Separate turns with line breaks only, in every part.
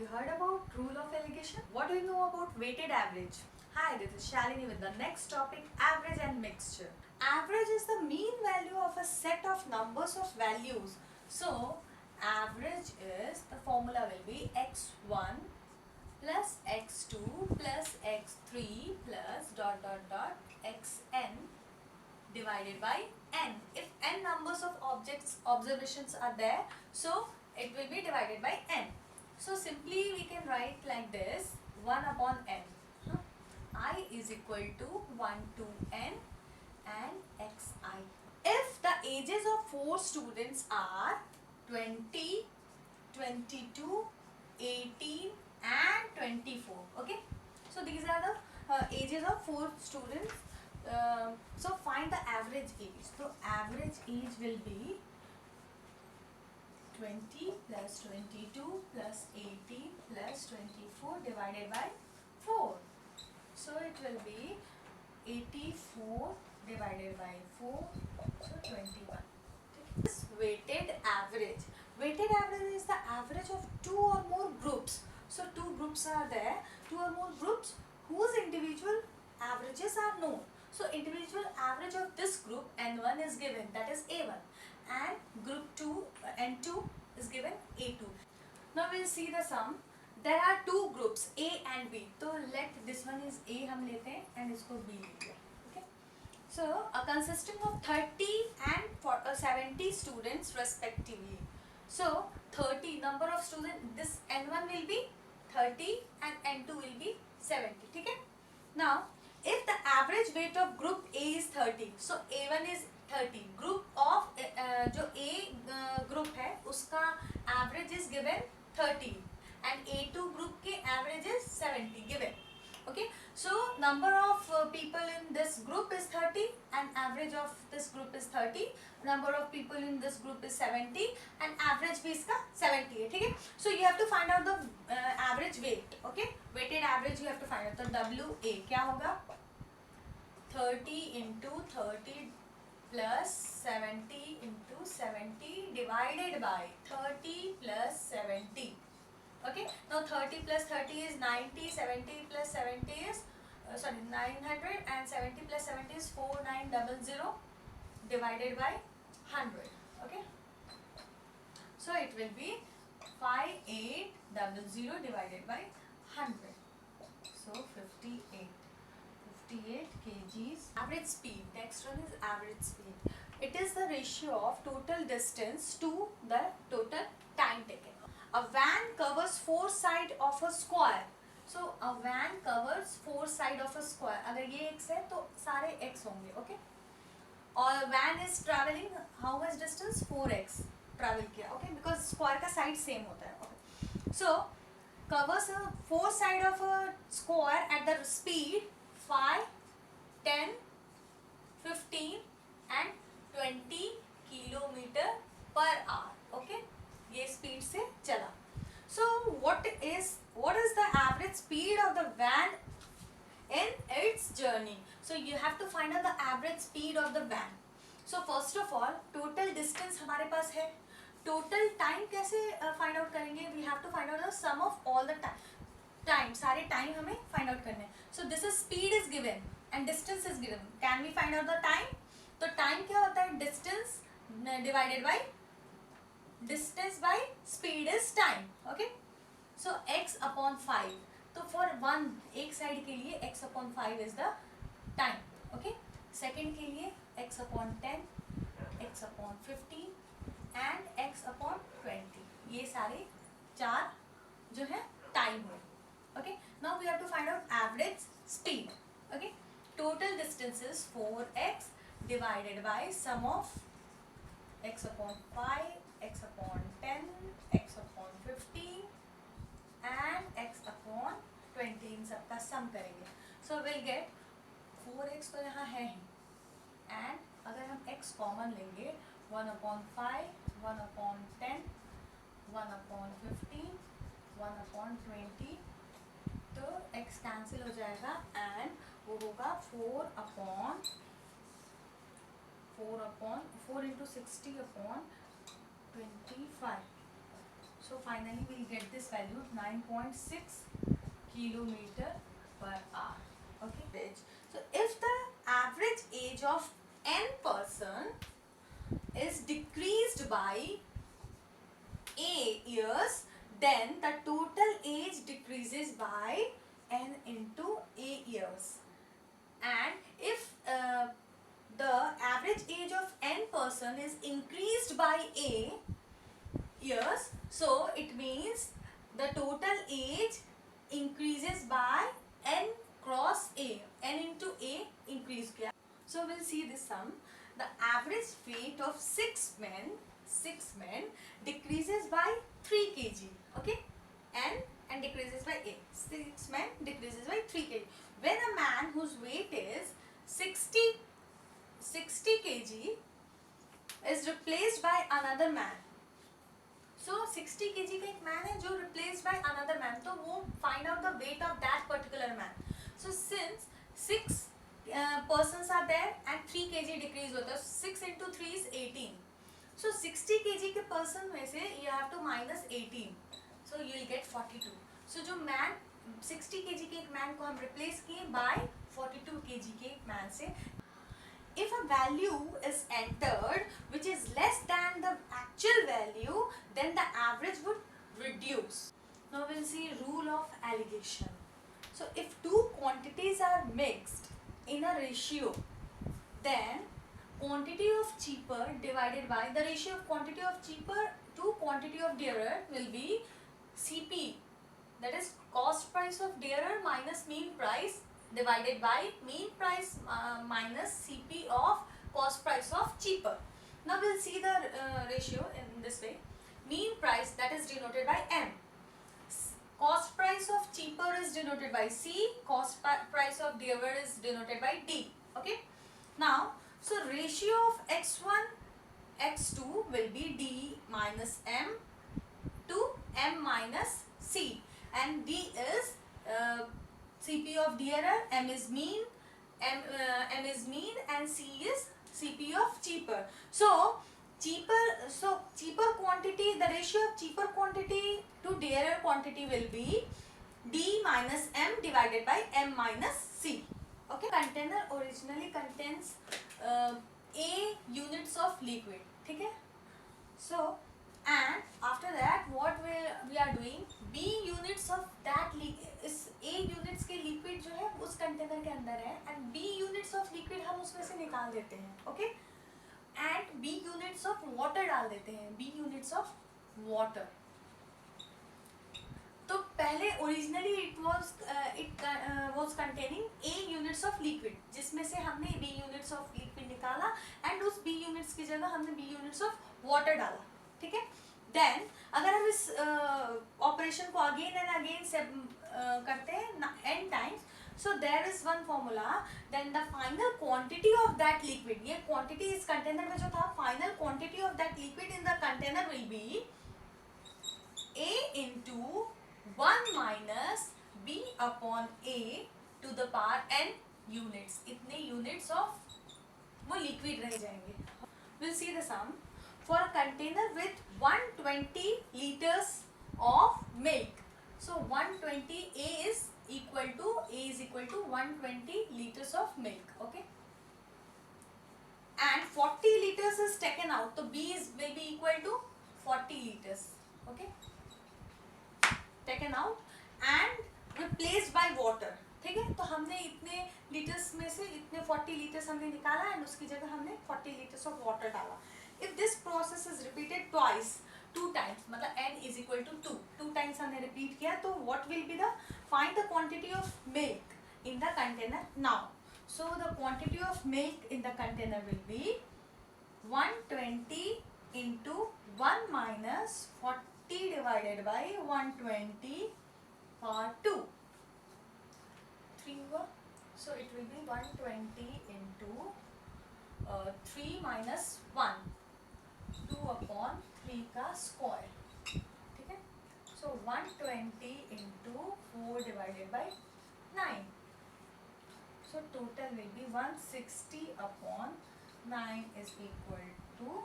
you heard about rule of alligation? What do you know about weighted average? Hi, this is Shalini with the next topic, average and mixture. Average is the mean value of a set of numbers of values. So, average is, the formula will be x1 plus x2 plus x3 plus dot dot dot xn divided by n. If n numbers of observations are there, so it will be divided by n. So simply we can write like this, 1 upon n. I is equal to 1 to n and xi. If the ages of 4 students are 20, 22, 18 and 24. Okay. So these are the ages of 4 students. So find the average age. So average age will be 20 plus 22 plus 18 plus 24 divided by 4. So it will be 84 divided by 4, so 21. This weighted average. Weighted average is the average of 2 or more groups. So 2 groups are there, 2 or more groups whose individual averages are known. So individual average of this group N1 is given, that is A1, and group 2 N2 is given A2. Now we will see the sum. There are 2 groups A and B. So let this one is A हम लेते हैं and इसको B लेते हैं. Okay. So consisting of 30 and 70 students respectively. So 30 number of students, this N1 will be 30 and N2 will be 70. ठीक है. Now if the average weight of group A is 30, so A1 is 30. Group of जो A group है उसका average is given 30 and A2 group के average is 70 given. Okay, so number of people in this group is 30 and average of this group is 30. Number of people in this group is 70 and average भी इसका 70 है. ठीक है. So you have to find out the average weight. Okay, weighted average you have to find out. तो WA क्या होगा? 30 into 30 plus 70 into 70 divided by 30 plus 70. Okay, now 30 plus 30 is 90, 70 plus 70 is 900 and 70 plus 70 is 4900 divided by 100. Okay, so it will be 5800 divided by 100. So 58 kgs. Average speed. Next one is average speed. It is the ratio of total distance to the total time taken. A van covers 4 sides of a square. So a van covers 4 sides of a square. अगर ये x है तो सारे x होंगे. Okay. और van is traveling how much distance? 4x travel किया. Okay. Because square का side same होता है. Okay. So covers a 4 side of a square at the speed 5, 10, 15 and 20 kilometer per hour. Okay, ये speed से चला. So what is the average speed of the van in its journey? So you have to find out the average speed of the van. So first of all, total distance हमारे पास है. Total time कैसे find out करेंगे? We have to find out the sum of all the time. सारे time हमें find out करने. So this is speed is given and distance is given. Can we find out the time? तो time क्या होता है? Distance divided by distance by speed is time. Okay. So x upon 5. तो for one एक side के लिए x upon 5 is the time. Okay. Second के लिए x upon 10, x upon 15 and x upon 20. ये सारे 4 जो है time है. Okay. Now we have to find out average speed. Okay. Total distance is 4x divided by sum of x upon 5, x upon 10, x upon 15 and x upon 20. इन सबका sum करेंगे. So we'll get 4x तो यहाँ है ही and अगर हम x common लेंगे 1 upon 5, 1 upon 10, 1 upon 15, 1 upon 20 तो x cancel हो जाएगा and वो होगा 4 into 60 upon 25. So finally we'll get this value 9.6 kilometer per hour. Okay. So if the average age of n person is decreased by a years, then the total age decreases by n into a years. And if the average age of n person is increased by a years, so it means the total age increases by n cross a, n into a increase किया. So we'll see this sum. The average weight of six men decreases by 3 kg. Okay, n decreases by a. 6 men decreases by 3 kg. When a man whose weight is 60 kg is replaced by another man. So 60 kg का एक man है जो replaced by another man, तो वो find out the weight of that particular man. So since 6 persons are there and 3 kg decrease होता है, 6 into 3 is 18. So 60 kg के person में से you have to minus 18. So you will get 42. So जो man 60 kg के एक man को हम replace किए by 42 kg के man से. If a value is entered which is less than the actual value, then the average would reduce. Now we'll see rule of alligation. So if two quantities are mixed in a ratio, then quantity of cheaper divided by the ratio of quantity of cheaper to quantity of dearer will be CP, that is cost price of dearer minus mean price divided by mean price minus CP of cost price of cheaper. Now we'll see the ratio in this way. Mean price, that is denoted by M. Cost price of cheaper is denoted by C. Cost price of dearer is denoted by D. Okay. Now, so ratio of x1, x2 will be D minus M to M minus C, and D is CP of dearer, M is mean, M is mean, and C is CP of cheaper. So cheaper quantity, the ratio of cheaper quantity to dearer quantity will be D minus M divided by M minus C. Okay. Container originally contains A units of liquid. ठीक है? So and after that what we are doing, B units of that इस A units के liquid जो है उस container के अंदर है, and B units of liquid हम उसमें से निकाल देते हैं. Okay, and B units of water डाल देते हैं. B units of water. तो पहले originally it was containing A units of liquid, जिसमें से हमने B units of liquid निकाला, and उस B units की जगह हमने B units of water डाला. ठीक है. Then अगर हम इस ऑपरेशन को अगेन एंड अगेन से करते हैं n times, so there is one formula, then the final quantity of that liquid, ये quantity इस कंटेनर में जो था, final quantity of that liquid in the container will be A into 1 minus B upon A to the power n units. इतने units of वो liquid रह जाएंगे. We'll see the sum. For a container with 120 liters of milk, so 120 A is equal to 120 liters of milk. Okay, and 40 liters is taken out, so B will be equal to 40 liters. Okay, taken out and replaced by water. ठीक है, तो हमने इतने litres में से इतने 40 litres हमने निकाला एंड उसकी जगह हमने 40 liters of water डाला. If this process is repeated twice, 2 times, मतलब n is equal to 2 times हमने repeat किया, तो what will be the, find the quantity of milk in the container now. So the quantity of milk in the container will be 120 into 1 minus 40 divided by 120 power 2. 3 over, so it will be 120 into 3 minus 1. 2 upon 3 का square. ठीक है, so 120 into 4 divided by 9, so total will be 160 upon 9 is equal to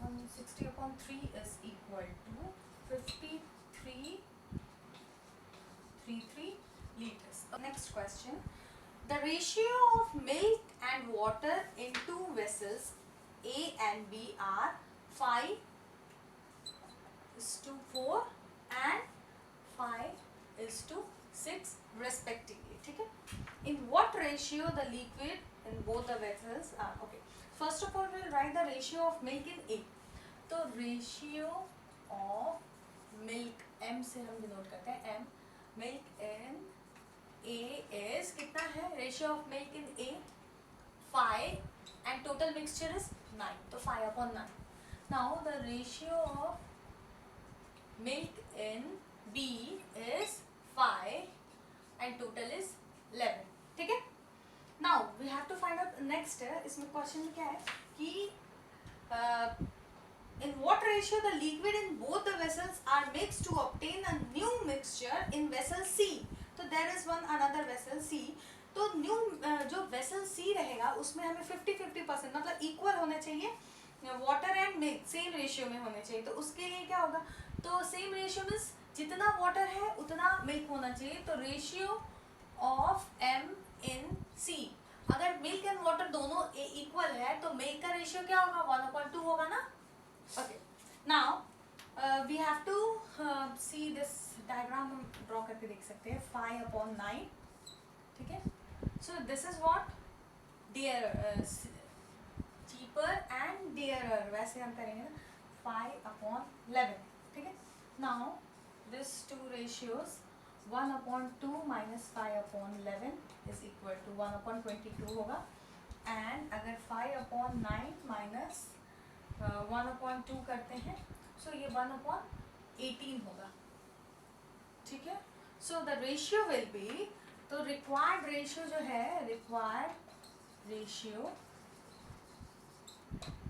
60/3 is equal to 5333 liters. Next question. The ratio of milk and water in two vessels A and B are 5:4 and 5:6 respectively. ठीक है? In what ratio the liquid in both the vessels are? Okay. First of all, we'll write the ratio of milk in A. तो ratio of milk, M से हम denote करते हैं, M, milk in A is कितना है? Ratio of milk in A 5 and total mixture is 9. तो 5/9. Now the ratio of milk in B is 5 and total is 11. ठीक है? Now we have to find out next. इसमें question क्या है कि in what ratio the liquid in both the vessels are mixed to obtain a new mixture in vessel C. तो there is one another vessel C. तो new जो vessel C रहेगा उसमें हमें 50-50% मतलब इक्वल होना चाहिए, water and milk same ratio में होने चाहिए. तो उसके लिए क्या होगा? तो सेम रेशियो मीन्स जितना वाटर है उतना मिल्क होना चाहिए. तो ratio of M in C, अगर मिल्क एंड वाटर दोनों इक्वल है तो मिल्क का रेशियो क्या होगा? 1/2 होगा ना. Okay, now we have to see this diagram. हम draw करके देख सकते हैं. 5/9. ठीक है? So this is what cheaper and dearer वैसे हम करेंगे ना 5/11. ठीक है? Now this two ratios 1/2 minus 5/11 is equal to 1/22 होगा. And अगर 5/9 minus 1/2 करते हैं so ये 1/18 होगा. ठीक है? So the ratio will be, तो required ratio जो है, required ratio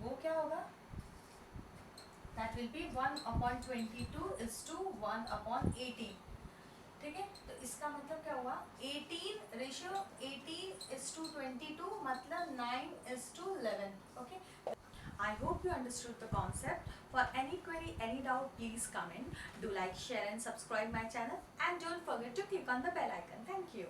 वो क्या होगा? That will be 1/22 is to 1/18. ठीक है? तो इसका मतलब क्या हुआ? 18 ratio 18 is to 22 मतलब 9:11. Okay? I hope you understood the concept. For any query, any doubt, please comment. Do like, share and subscribe my channel and don't forget to click on the bell icon. Thank you.